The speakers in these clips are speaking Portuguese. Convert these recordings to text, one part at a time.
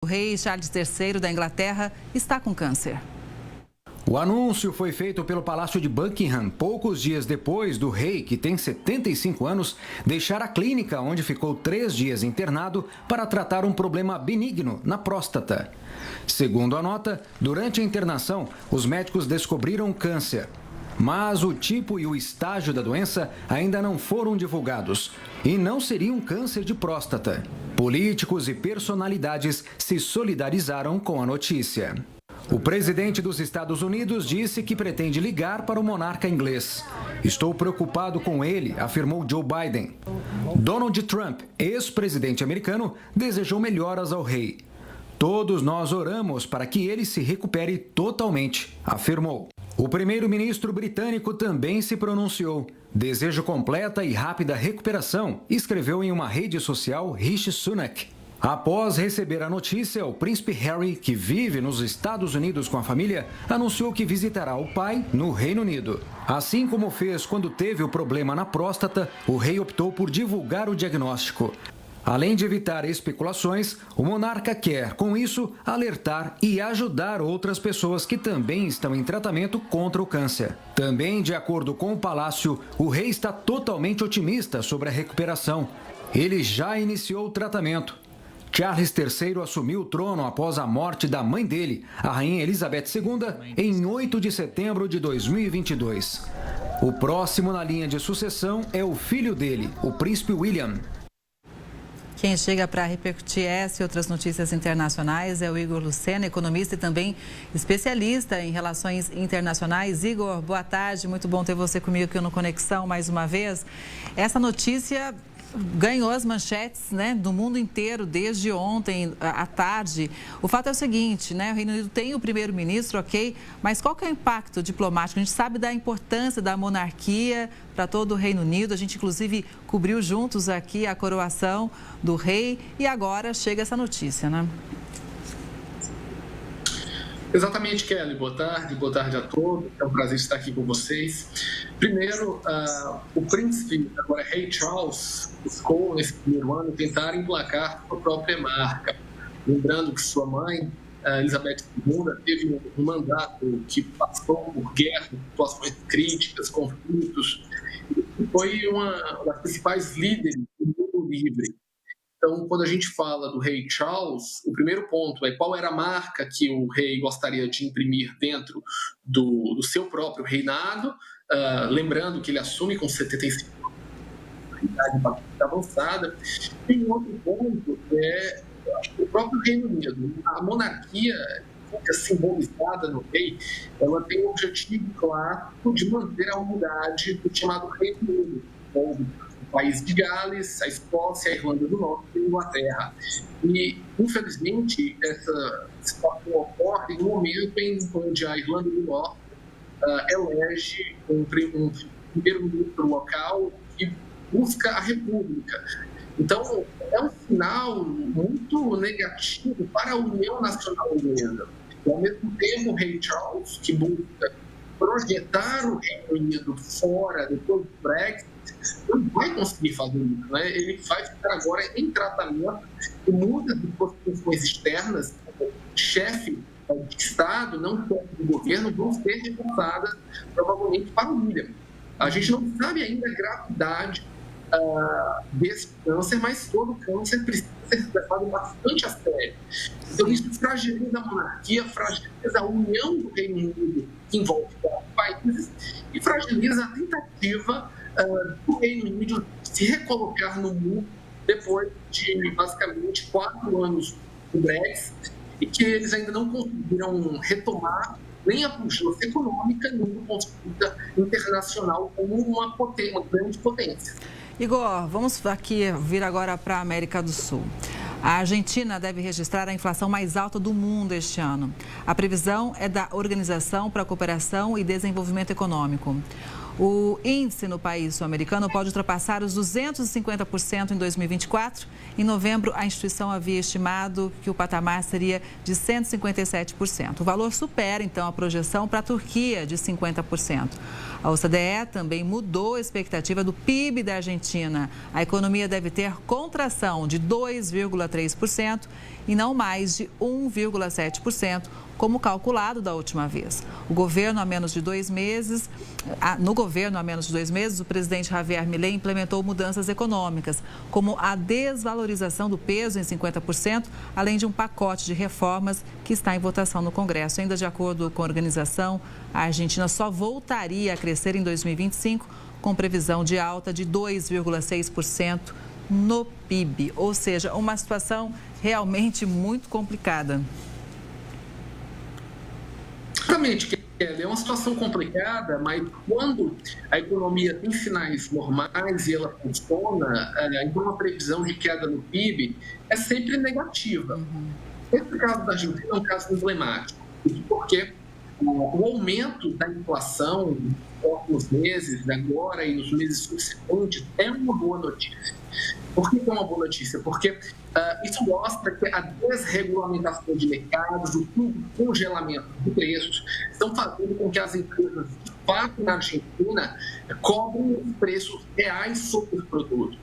O rei Charles III da Inglaterra está com câncer. O anúncio foi feito pelo Palácio de Buckingham poucos dias depois do rei, que tem 75 anos, deixar a clínica onde ficou 3 dias internado para tratar um problema benigno na próstata. Segundo a nota, durante a internação, os médicos descobriram câncer. Mas o tipo e o estágio da doença ainda não foram divulgados e não seria um câncer de próstata. Políticos e personalidades se solidarizaram com a notícia. O presidente dos Estados Unidos disse que pretende ligar para o monarca inglês. Estou preocupado com ele, afirmou Joe Biden. Donald Trump, ex-presidente americano, desejou melhoras ao rei. Todos nós oramos para que ele se recupere totalmente, afirmou. O primeiro-ministro britânico também se pronunciou. Desejo completa e rápida recuperação, escreveu em uma rede social Rishi Sunak. Após receber a notícia, o príncipe Harry, que vive nos Estados Unidos com a família, anunciou que visitará o pai no Reino Unido. Assim como fez quando teve o problema na próstata, o rei optou por divulgar o diagnóstico. Além de evitar especulações, o monarca quer, com isso, alertar e ajudar outras pessoas que também estão em tratamento contra o câncer. Também, de acordo com o palácio, o rei está totalmente otimista sobre a recuperação. Ele já iniciou o tratamento. Charles III assumiu o trono após a morte da mãe dele, a rainha Elizabeth II, em 8 de setembro de 2022. O próximo na linha de sucessão é o filho dele, o príncipe William. Quem chega para repercutir essa e outras notícias internacionais é o Igor Lucena, economista e também especialista em relações internacionais. Igor, boa tarde, muito bom ter você comigo aqui no Conexão mais uma vez. Essa notícia ganhou as manchetes, né, do mundo inteiro desde ontem à tarde. O fato é o seguinte, né, o Reino Unido tem o primeiro-ministro, ok, mas qual que é o impacto diplomático? A gente sabe da importância da monarquia para todo o Reino Unido, a gente inclusive cobriu juntos aqui a coroação do rei e agora chega essa notícia, né? Exatamente, Kelly. Boa tarde a todos. É um prazer estar aqui com vocês. Primeiro, o príncipe, agora rei Charles, buscou nesse primeiro ano tentar emplacar sua própria marca. Lembrando que sua mãe, Elizabeth II, teve um mandato que passou por guerra, situações críticas, conflitos, e foi uma das principais líderes do mundo livre. Então, quando a gente fala do rei Charles, o primeiro ponto é qual era a marca que o rei gostaria de imprimir dentro do seu próprio reinado, lembrando que ele assume com 75 anos, uma idade bastante avançada. E um outro ponto é o próprio Reino Unido. A monarquia, fica simbolizada no rei, ela tem o objetivo claro de manter a unidade do chamado Reino Unido, o país de Gales, a Escócia, a Irlanda do Norte e a Inglaterra. E, infelizmente, essa situação ocorre no momento em onde a Irlanda do Norte elege um primeiro-ministro local que busca a república. Então, é um sinal muito negativo para a União Nacional Inglesa. E, ao mesmo tempo, o rei Charles, que busca projetar o Reino Unido fora depois do Brexit, não vai conseguir fazer isso, né? Ele vai ficar agora em tratamento e muitas das posições externas, chefe de Estado, não chefe de governo, vão ser repassadas provavelmente para o William. A gente não sabe ainda a gravidade desse câncer, mas todo câncer precisa ser tratado bastante a sério. Então isso fragiliza a monarquia, fragiliza a união do Reino Unido que envolve quatro países e fragiliza a tentativa do Reino Unido se recolocar no mundo depois de basicamente 4 anos do Brexit e que eles ainda não conseguiram retomar nem a pujança econômica, nem a consulta internacional como uma grande potência. Igor, vamos aqui vir agora para a América do Sul. A Argentina deve registrar a inflação mais alta do mundo este ano. A previsão é da Organização para a Cooperação e Desenvolvimento Econômico. O índice no país sul-americano pode ultrapassar os 250% em 2024. Em novembro, a instituição havia estimado que o patamar seria de 157%. O valor supera, então, a projeção para a Turquia de 50%. A OCDE também mudou a expectativa do PIB da Argentina. A economia deve ter contração de 2,3% e não mais de 1,7%, como calculado da última vez. No governo, há menos de 2 meses, o presidente Javier Milei implementou mudanças econômicas, como a desvalorização do peso em 50%, além de um pacote de reformas que está em votação no Congresso. Ainda de acordo com a organização, a Argentina só voltaria a crescer em 2025, com previsão de alta de 2,6% no PIB. Ou seja, uma situação realmente muito complicada. Exatamente, Kelly. É uma situação complicada, mas quando a economia tem sinais normais e ela funciona, então uma previsão de queda no PIB é sempre negativa. Esse caso da Argentina é um caso emblemático, porque o aumento da inflação nos próximos meses, agora e nos meses subsequentes, é uma boa notícia. Por que é uma boa notícia? Porque isso mostra que a desregulamentação de mercados, o congelamento de preços, estão fazendo com que as empresas, de fato, na Argentina, cobrem os preços reais sobre os produtos.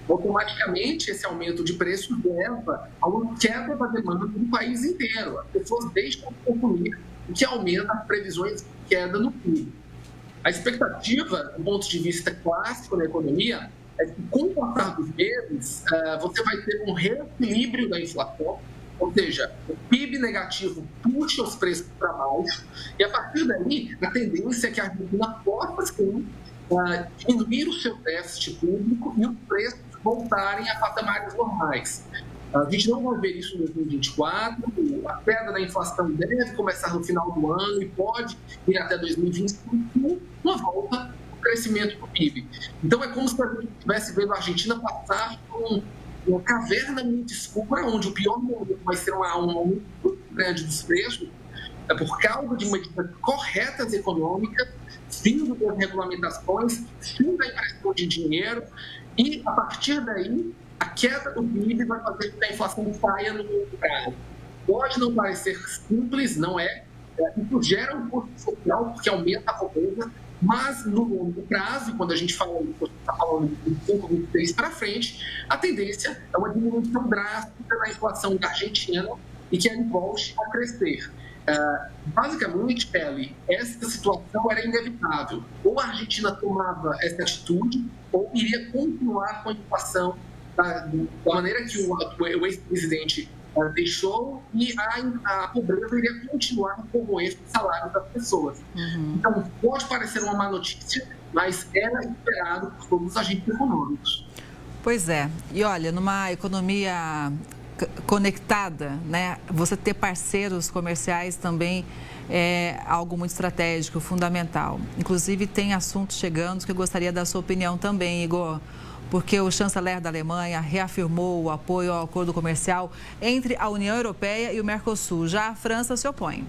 Automaticamente, esse aumento de preços leva a uma queda da demanda do país inteiro. As pessoas deixam de consumir, o que aumenta as previsões de queda no PIB. A expectativa, do ponto de vista clássico da economia, é que com o passar dos meses, você vai ter um reequilíbrio da inflação, ou seja, o PIB negativo puxa os preços para baixo, e a partir daí, a tendência é que a Argentina possa, sim, diminuir o seu déficit público e os preços voltarem a patamares normais. A gente não vai ver isso em 2024, a queda da inflação deve começar no final do ano e pode ir até 2025, uma volta ao crescimento do PIB. Então é como se a gente estivesse vendo a Argentina passar por uma caverna muito escura, onde o pior momento vai ser um aumento muito grande dos preços, por causa de medidas corretas econômicas, fim das regulamentações, fim da impressão de dinheiro, e a partir daí a queda do PIB vai fazer com que a inflação saia no longo prazo. Pode não parecer simples, não é? Isso gera um custo social porque aumenta a pobreza, mas no longo prazo, quando a gente está falando de 5, 26 para frente, a tendência é uma diminuição drástica na inflação da Argentina e que ela volte a crescer. Basicamente, Kelly, essa situação era inevitável. Ou a Argentina tomava essa atitude, ou iria continuar com a inflação da maneira que o ex-presidente deixou, e a pobreza iria continuar como esse salário das pessoas. Então, pode parecer uma má notícia, mas era esperado por todos os agentes econômicos. Pois é. E olha, numa economia conectada, né? Você ter parceiros comerciais também é algo muito estratégico, fundamental. Inclusive, tem assuntos chegando que eu gostaria da sua opinião também, Igor, porque o chanceler da Alemanha reafirmou o apoio ao acordo comercial entre a União Europeia e o Mercosul. Já a França se opõe.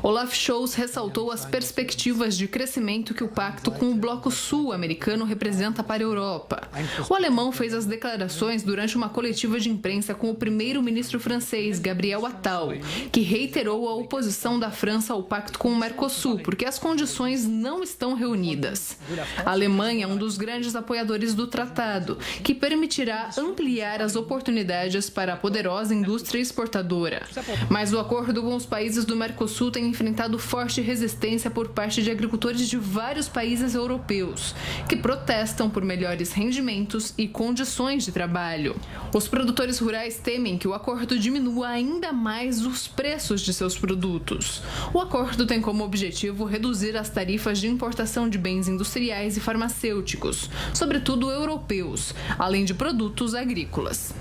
Olaf Scholz ressaltou as perspectivas de crescimento que o pacto com o bloco sul-americano representa para a Europa. O alemão fez as declarações durante uma coletiva de imprensa com o primeiro-ministro francês, Gabriel Attal, que reiterou a oposição da França ao pacto com o Mercosul, porque as condições não estão reunidas. A Alemanha é um dos grandes apoiadores do tratado, que permitirá ampliar as oportunidades para a poderosa indústria exportadora. Mas o acordo com os países do Mercosul tem enfrentado forte resistência por parte de agricultores de vários países europeus, que protestam por melhores rendimentos e condições de trabalho. Os produtores rurais temem que o acordo diminua ainda mais os preços de seus produtos. O acordo tem como objetivo reduzir as tarifas de importação de bens industriais e farmacêuticos, sobretudo europeus, além de produtos agrícolas.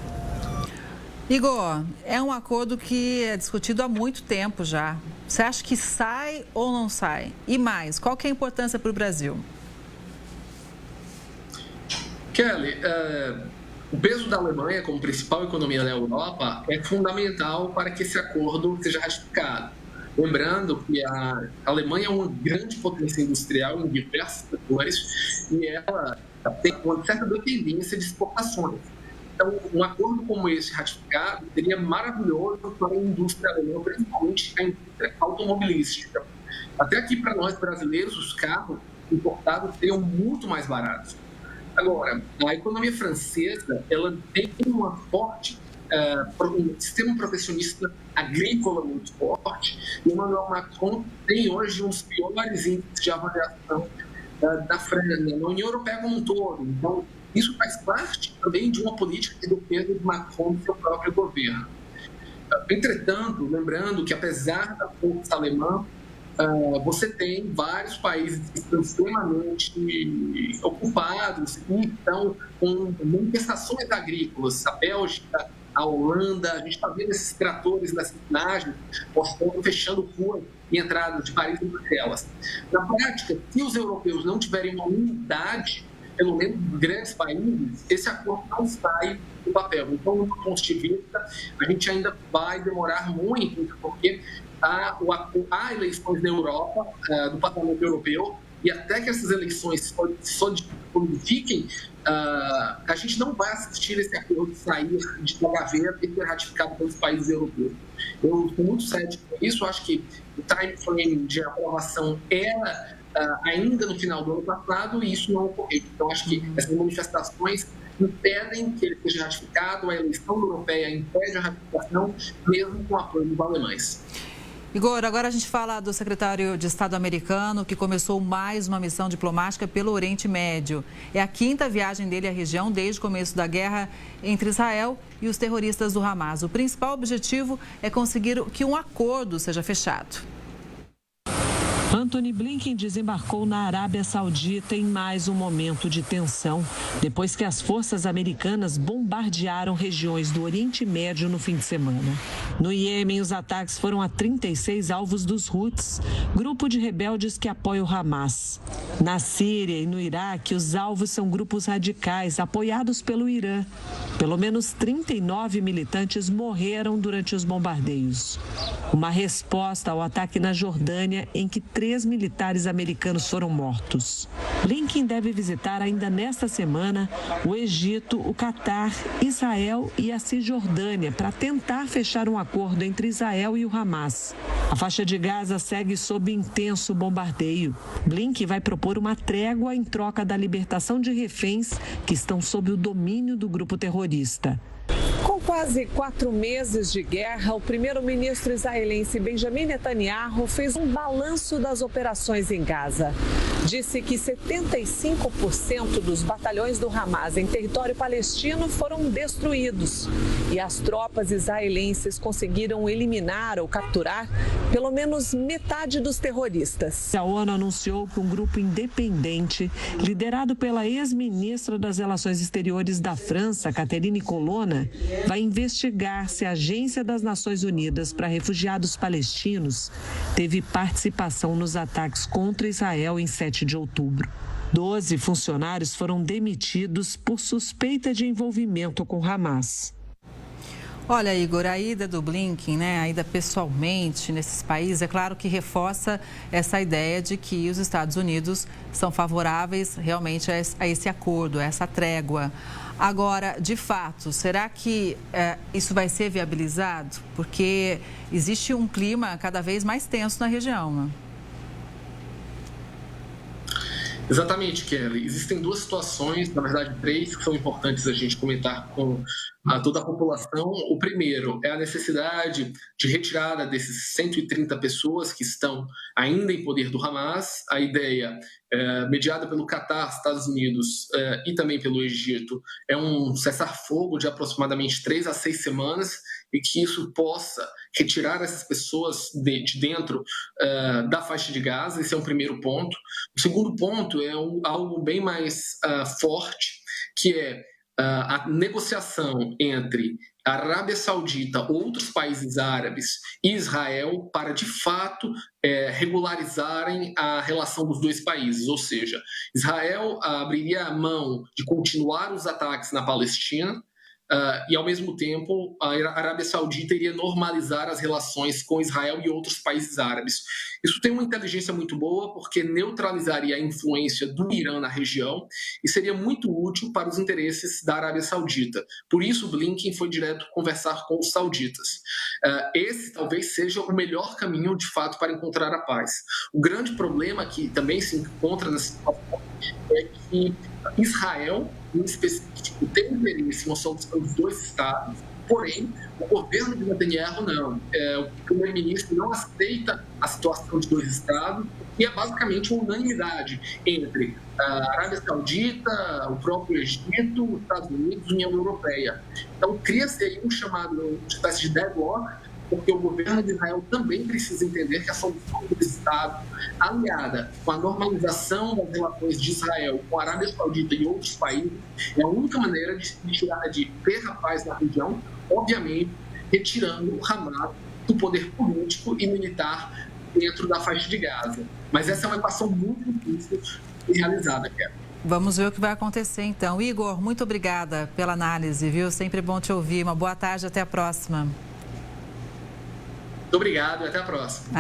Igor, é um acordo que é discutido há muito tempo já. Você acha que sai ou não sai? E mais, qual que é a importância para o Brasil? Kelly, o peso da Alemanha como principal economia da Europa é fundamental para que esse acordo seja ratificado. Lembrando que a Alemanha é uma grande potência industrial em diversos setores e ela tem uma certa dependência de exportações. Então, um acordo como esse ratificado seria maravilhoso para a indústria alemã, principalmente a indústria automobilística. Até aqui, para nós brasileiros, os carros importados seriam muito mais baratos. Agora, a economia francesa ela tem uma forte um sistema protecionista agrícola muito forte, e Emmanuel Macron tem hoje um dos piores índices de avaliação da França, na União Europeia como um todo. Então, isso faz parte também de uma política de defesa de Macron e seu próprio governo. Entretanto, lembrando que apesar da força alemã, você tem vários países que estão extremamente ocupados e estão com manifestações agrícolas. A Bélgica, a Holanda, a gente está vendo esses tratores das imagens postando, fechando ruas e entradas de Paris e Bruxelas. Na prática, se os europeus não tiverem uma unidade, pelo menos em grandes países, esse acordo não sai do papel. Então, do ponto de vista, a gente ainda vai demorar muito, porque há eleições na Europa, do parlamento europeu, e até que essas eleições solidifiquem, a gente não vai assistir esse acordo sair da gaveta e ser ratificado pelos países europeus. Eu estou muito cético com isso, acho que o time frame de aprovação era ainda no final do ano passado e isso não ocorreu. Então, acho que essas manifestações impedem que ele seja ratificado, a eleição europeia impede a ratificação, mesmo com o apoio dos alemães. Igor, agora a gente fala do secretário de Estado americano que começou mais uma missão diplomática pelo Oriente Médio. É a 5ª viagem dele à região desde o começo da guerra entre Israel e os terroristas do Hamas. O principal objetivo é conseguir que um acordo seja fechado. Antony Blinken desembarcou na Arábia Saudita em mais um momento de tensão, depois que as forças americanas bombardearam regiões do Oriente Médio no fim de semana. No Iêmen, os ataques foram a 36 alvos dos Houthis, grupo de rebeldes que apoia o Hamas. Na Síria e no Iraque, os alvos são grupos radicais apoiados pelo Irã. Pelo menos 39 militantes morreram durante os bombardeios. Uma resposta ao ataque na Jordânia, em que 3 militares americanos foram mortos. Blinken deve visitar ainda nesta semana o Egito, o Catar, Israel e a Cisjordânia para tentar fechar um acordo entre Israel e o Hamas. A faixa de Gaza segue sob intenso bombardeio. Blinken vai propor uma trégua em troca da libertação de reféns que estão sob o domínio do grupo terrorista. Com quase 4 meses de guerra, o primeiro-ministro israelense Benjamin Netanyahu fez um balanço das operações em Gaza. Disse que 75% dos batalhões do Hamas em território palestino foram destruídos e as tropas israelenses conseguiram eliminar ou capturar pelo menos metade dos terroristas. A ONU anunciou que um grupo independente, liderado pela ex-ministra das Relações Exteriores da França, Catherine Colonna, vai investigar se a Agência das Nações Unidas para Refugiados Palestinos teve participação nos ataques contra Israel em 7 de outubro. 12 funcionários foram demitidos por suspeita de envolvimento com Hamas. Olha, Igor, a ida do Blinken, a ida pessoalmente nesses países, é claro que reforça essa ideia de que os Estados Unidos são favoráveis realmente a esse acordo, a essa trégua. Agora, de fato, será que isso vai ser viabilizado? Porque existe um clima cada vez mais tenso na região, né? Exatamente, Kelly. Existem 2 situações, na verdade 3, que são importantes a gente comentar com toda a população. O primeiro é a necessidade de retirada desses 130 pessoas que estão ainda em poder do Hamas. A ideia, mediada pelo Catar, Estados Unidos e também pelo Egito, é um cessar-fogo de aproximadamente 3 a 6 semanas e que isso possa retirar essas pessoas de dentro da faixa de Gaza. Esse é um primeiro ponto. O segundo ponto é algo bem mais forte, que é a negociação entre a Arábia Saudita, outros países árabes e Israel para, de fato, regularizarem a relação dos 2 países. Ou seja, Israel abriria a mão de continuar os ataques na Palestina, e, ao mesmo tempo, a Arábia Saudita iria normalizar as relações com Israel e outros países árabes. Isso tem uma inteligência muito boa, porque neutralizaria a influência do Irã na região e seria muito útil para os interesses da Arábia Saudita. Por isso, Blinken foi direto conversar com os sauditas. Esse talvez seja o melhor caminho, de fato, para encontrar a paz. O grande problema que também se encontra nessa situação é que Israel, em específico, tem interesse em uma solução dos dois estados, porém, o governo de Netanyahu não. O primeiro-ministro não aceita a situação de dois estados, e é basicamente uma unanimidade entre a Arábia Saudita, o próprio Egito, os Estados Unidos e a União Europeia. Então, cria-se aí uma espécie de deadlock, porque o governo de Israel também precisa entender que a solução do Estado, aliada com a normalização das relações de Israel com a Arábia Saudita e outros países, é a única maneira de ter a paz na região, obviamente retirando o Hamas do poder político e militar dentro da faixa de Gaza. Mas essa é uma equação muito difícil de realizada, Kevin. Vamos ver o que vai acontecer, então. Igor, muito obrigada pela análise, viu? Sempre bom te ouvir. Uma boa tarde, até a próxima. Muito obrigado e até a próxima.